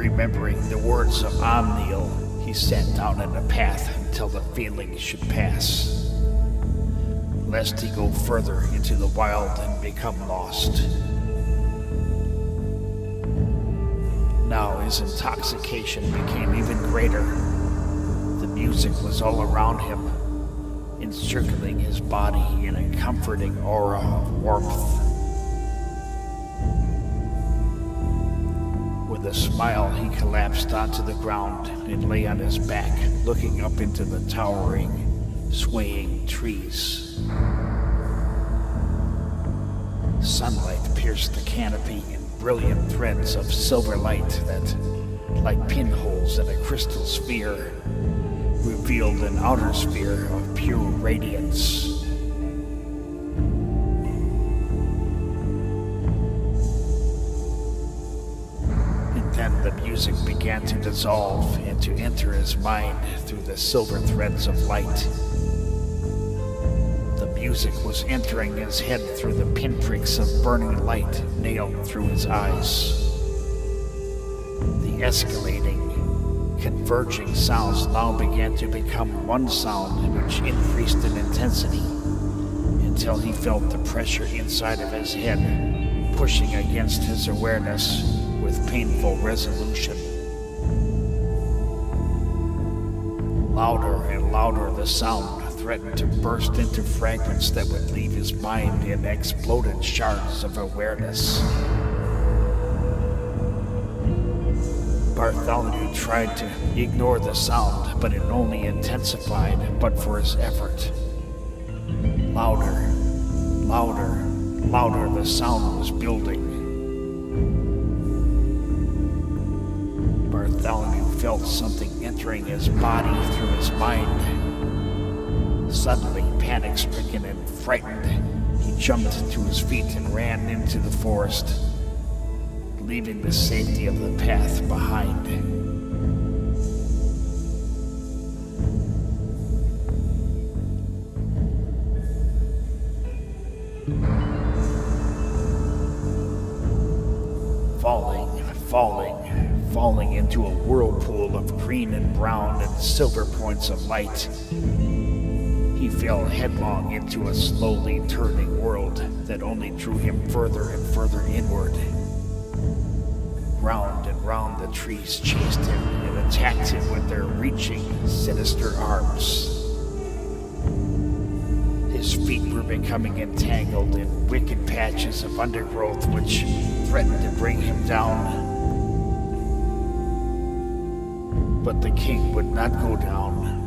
remembering the words of Amniel, he sat down in the path until the feeling should pass, lest he go further into the wild and become lost. Now his intoxication became even greater. The music was all around him, encircling his body in a comforting aura of warmth. With a smile, he collapsed onto the ground and lay on his back, looking up into the towering, swaying trees. Sunlight pierced the canopy in brilliant threads of silver light that, like pinholes in a crystal sphere, revealed an outer sphere of pure radiance. And then the music began to dissolve and to enter his mind through the silver threads of light. The music was entering his head through the pinpricks of burning light nailed through his eyes. The escalating, converging sounds now began to become one sound which increased in intensity until he felt the pressure inside of his head pushing against his awareness with painful resolution. Louder and louder the sound threatened to burst into fragments that would leave his mind in exploded shards of awareness. Bartholomew tried to ignore the sound, but it only intensified but for his effort. Louder, louder, louder the sound was building. Bartholomew felt something entering his body through his mind. Suddenly, panic-stricken and frightened, he jumped to his feet and ran into the forest, leaving the safety of the path behind. Falling into a whirlpool of green and brown and silver points of light, he fell headlong into a slowly turning world that only drew him further and further inward. Round and round the trees chased him and attacked him with their reaching, sinister arms. His feet were becoming entangled in wicked patches of undergrowth which threatened to bring him down. But the king would not go down.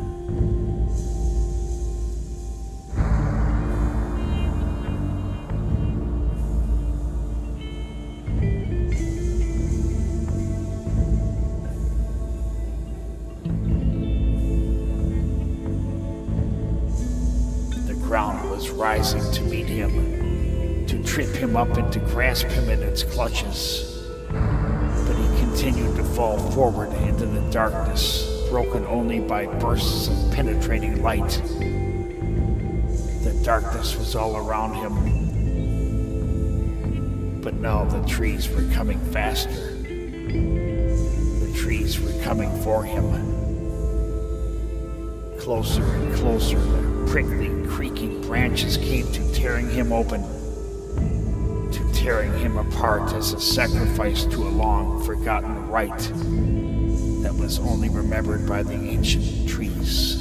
The ground was rising to meet him, to trip him up and to grasp him in its clutches. But he continued to fall forward into the darkness, broken only by bursts of penetrating light. The darkness was all around him, but now the trees were coming faster. The trees were coming for him. Closer and closer, the prickly, creaking branches came to tearing him open, to tearing him apart as a sacrifice to a long-forgotten rite that was only remembered by the ancient trees.